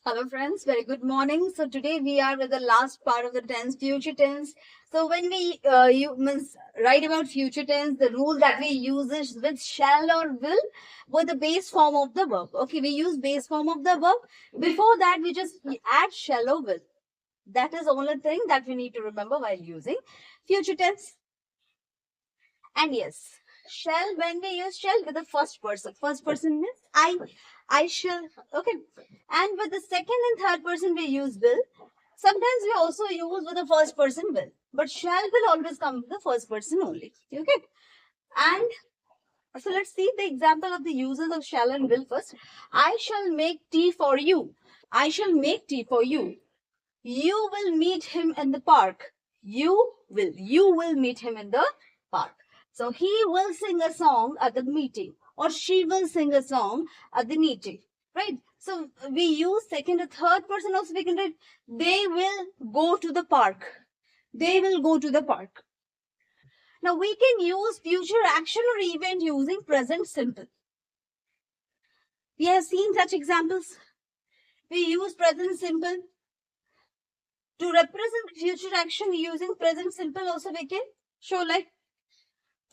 Hello friends, very good morning. So today we are with the last part of the tense, future tense. So when we write about future tense, the rule that we use is with shall or will with the base form of the verb. Okay, we use base form of the verb. Before that, we just add shall or will. That is the only thing that we need to remember while using future tense. And yes, shall, when we use shall with the first person means I shall. Okay. And with the second and third person, we use will. Sometimes we also use with the first person will. But shall will always come with the first person only. Okay. And so let's see the example of the uses of shall and will first. I shall make tea for you. I shall make tea for you. You will meet him in the park. You will meet him in the park. So he will sing a song at the meeting, or she will sing a song at the meeting, right? So we use second or third person also. We can write they will go to the park. They will go to the park. Now we can use future action or event using present simple. We have seen such examples. We use present simple to represent future action using present simple. Also we can show like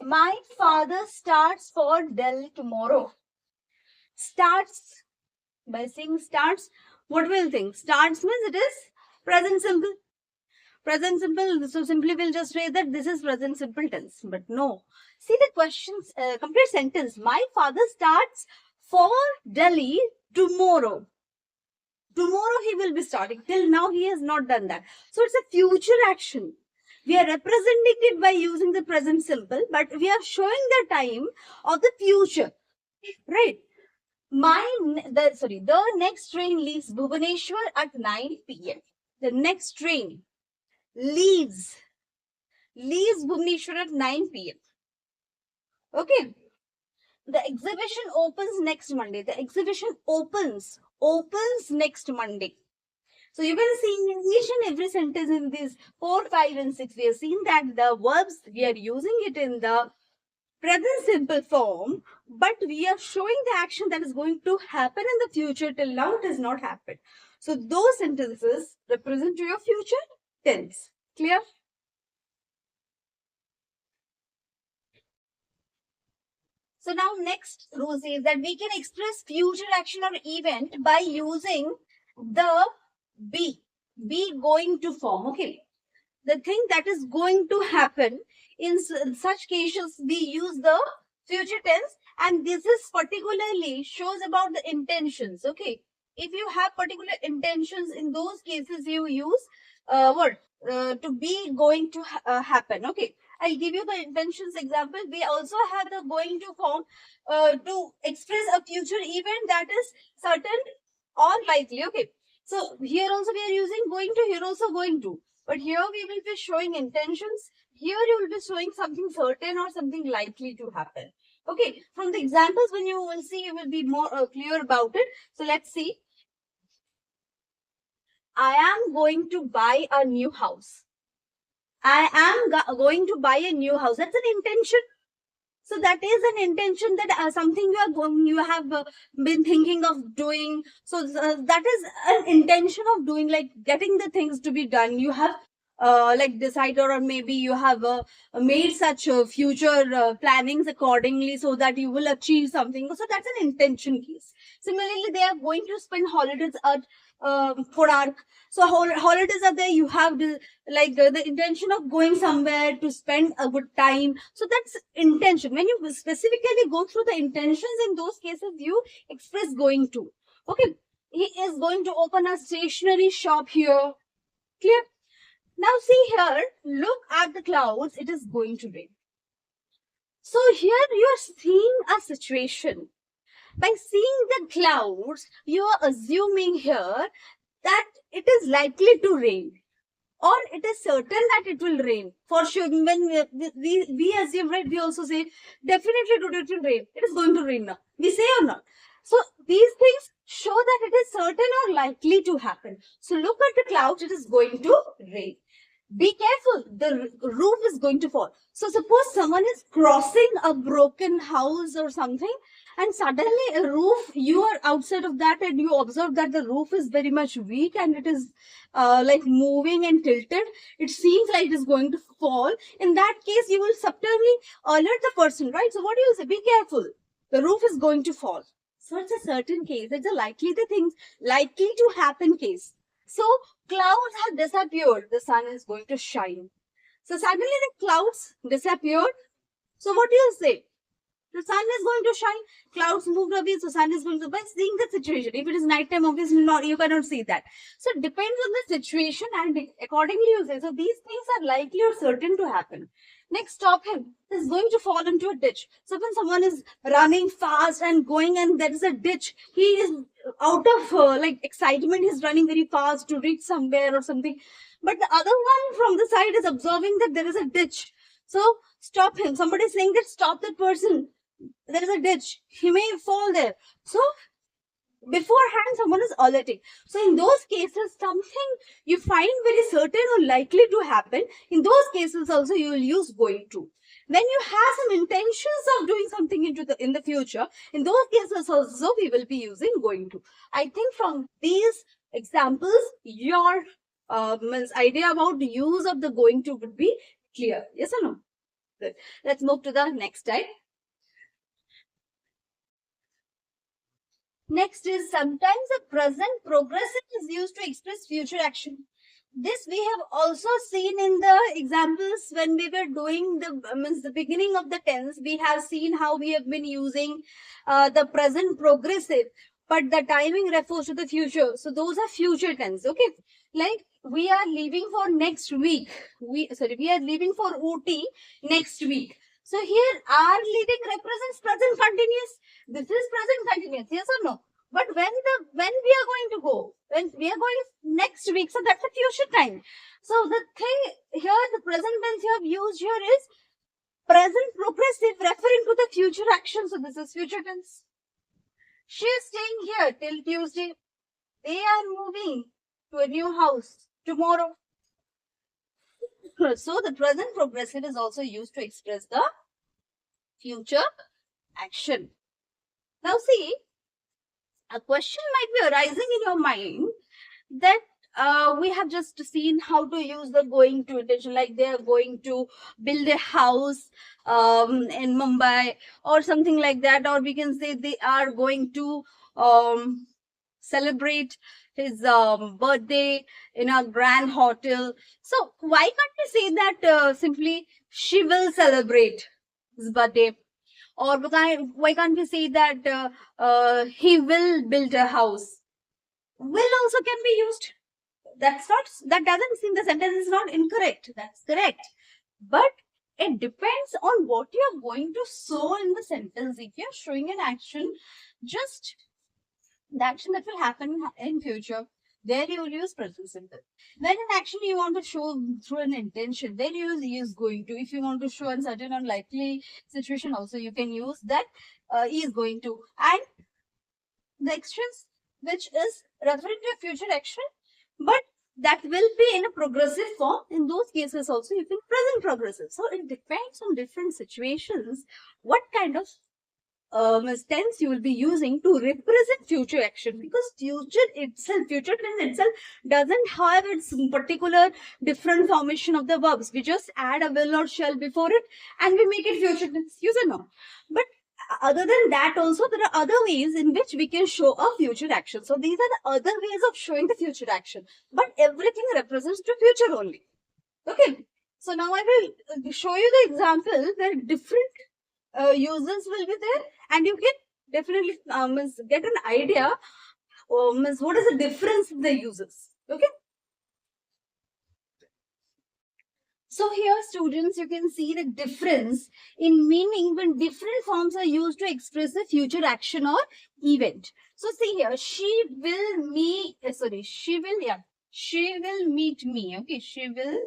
my father starts for Delhi tomorrow. Starts, by saying starts, what will think? Starts means it is present simple. Present simple, so simply we'll just say that this is present simple tense. But no. See the questions, complete sentence. My father starts for Delhi tomorrow. Tomorrow he will be starting. Till now he has not done that. So it's a future action. We are representing it by using the present simple, but we are showing the time of the future. Right? The next train leaves Bhubaneswar at 9 p.m. The next train leaves Bhubaneswar at 9 p.m. Okay. The exhibition opens next Monday. The exhibition opens next Monday. So you can see in each and every sentence in these 4, 5, and 6, we have seen that the verbs, we are using it in the present simple form, but we are showing the action that is going to happen in the future. Till now it has not happened. So those sentences represent your future tense. Clear? So now next rule says that we can express future action or event by using the be going to form. Okay. The thing that is going to happen in such cases, we use the future tense, and this is particularly shows about the intentions. Okay. If you have particular intentions, in those cases you use what to be going to happen. Okay. I'll give you the intentions example. We also have the going to form to express a future event that is certain or likely. Okay. So here also we are using going to, here also going to. But here we will be showing intentions. Here you will be showing something certain or something likely to happen. Okay. From the examples, when you will see, you will be more clear about it. So let's see. I am going to buy a new house. I am going to buy a new house. That's an intention. So that is an intention that something you have been thinking of doing. So that is an intention of doing, like getting the things to be done. You have like decided, or maybe you have made such future plannings accordingly so that you will achieve something. So that's an intention case. Similarly, they are going to spend holidays at Konak. So holidays are there. You have the intention of going somewhere to spend a good time. So that's intention. When you specifically go through the intentions, in those cases, you express going to. Okay. He is going to open a stationery shop here. Clear? Now see here, look at the clouds. It is going to rain. So here you are seeing a situation. By seeing the clouds, you are assuming here that it is likely to rain, or it is certain that it will rain. For sure, when we assume, right, we also say definitely today it will rain. It is going to rain now. We say or not. So these things show that it is certain or likely to happen. So look at the clouds, it is going to rain. be careful, the roof is going to fall. So suppose someone is crossing a broken house or something, and suddenly a roof, you are outside of that and you observe that the roof is very much weak and it is like moving and tilted. It seems like it is going to fall. In that case, you will subtly alert the person, right? So what do you say? Be careful, the roof is going to fall. So it's a certain case, it's a likely to happen case. So clouds have disappeared, the sun is going to shine. So suddenly the clouds disappeared. So what do you say? The sun is going to shine, clouds moved away, so sun is going to, by seeing the situation. If it is night time, obviously not, you cannot see that. So it depends on the situation and accordingly you say. So these things are likely or certain to happen. Next, stop him. He's going to fall into a ditch. So when someone is running fast and going and there is a ditch, he is out of like excitement, he's running very fast to reach somewhere or something. But the other one from the side is observing that there is a ditch. So stop him. Somebody is saying that stop that person. There is a ditch. He may fall there. So beforehand someone is alerting. So in those cases, something you find very certain or likely to happen, in those cases also you will use going to. When you have some intentions of doing something in the future, in those cases also we will be using going to. I think from these examples, your idea about the use of the going to would be clear. Yes or no? Good. Let's move to the next slide. Next is sometimes the present progressive is used to express future action. This we have also seen in the examples when we were doing the beginning of the tense. We have seen how we have been using the present progressive, but the timing refers to the future. So those are future tense. Okay, like we are leaving for next week. We are leaving for OT next week. So here are leaving represents present continuous. This is present continuous, yes or no? But when we are going to go, when we are going next week, so that's a future time. So the thing here, the present tense you have used here is present progressive referring to the future action. So this is future tense. She is staying here till Tuesday. They are moving to a new house tomorrow. So the present progressive is also used to express the future action. Now see, a question might be arising in your mind that we have just seen how to use the going to intention, like they are going to build a house in Mumbai or something like that, or we can say they are going to celebrate his birthday in a grand hotel. So why can't we say that simply she will celebrate his birthday? Or why can't we say that he will build a house? Will also can be used. That doesn't seem, the sentence is not incorrect. That's correct. But it depends on what you're going to show in the sentence. If you're showing an action, just the action that will happen in future, there you will use present simple. When an action you want to show through an intention, then you use going to. If you want to show a certain unlikely situation also, you can use that is going to. And the actions which is referring to a future action, but that will be in a progressive form. In those cases also you can present progressive. So it depends on different situations what kind of tense you will be using to represent future action, because future tense itself doesn't have its particular different formation of the verbs. We just add a will or shall before it and we make it future tense. Use or no? But other than that also there are other ways in which we can show a future action. So these are the other ways of showing the future action, but everything represents the future only. Okay, so now I will show you the example where different uses will be there, and you can definitely get an idea what is the difference in the uses. Okay, so here students, you can see the difference in meaning when different forms are used to express a future action or event. So see here, she will meet me. Okay, she will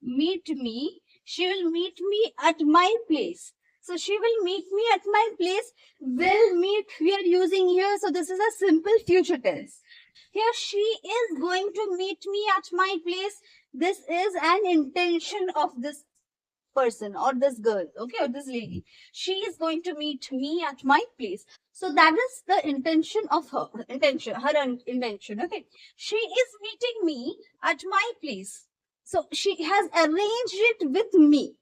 meet me at my place. So she will meet me at my place. Will meet we are using here. So this is a simple future tense. Here she is going to meet me at my place. This is an intention of this person or this girl, okay, or this lady. She is going to meet me at my place. So that is the intention of her intention. Okay, she is meeting me at my place. So she has arranged it with me.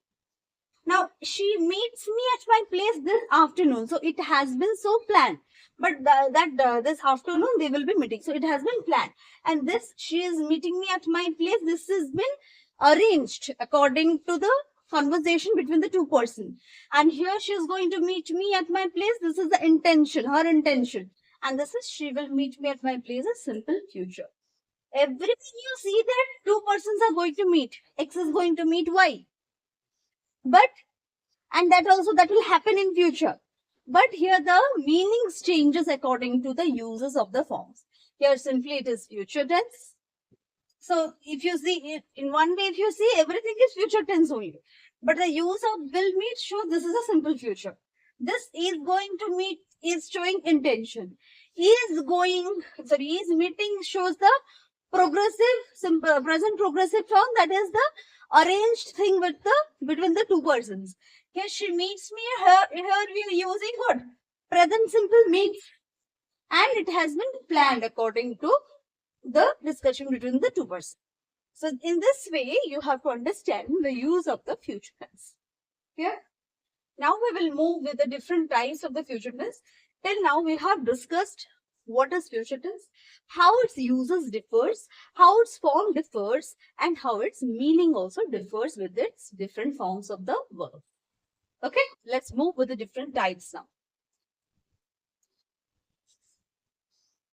Now she meets me at my place this afternoon. So it has been so planned. But this afternoon they will be meeting. So it has been planned. And this she is meeting me at my place. This has been arranged according to the conversation between the two persons. And here she is going to meet me at my place. This is the intention, her intention. And this is she will meet me at my place, a simple future. Everything you see that two persons are going to meet. X is going to meet Y. But and that will happen in future. But here the meanings changes according to the uses of the forms. Here simply it is future tense. So if you see it in one way, if you see everything is future tense only. But the use of will meet shows this is a simple future. This is going to meet is showing intention. Is meeting shows the progressive simple present progressive form, that is the arranged thing with the between the two persons. Here she meets me. Here we are using what? Present simple meets. And it has been planned according to the discussion between the two persons. So in this way, you have to understand the use of the future tense. Here. Now we will move with the different types of the future tense. Till now we have discussed what is future tense, how its uses differs, how its form differs, and how its meaning also differs with its different forms of the verb. Okay, let's move with the different types now.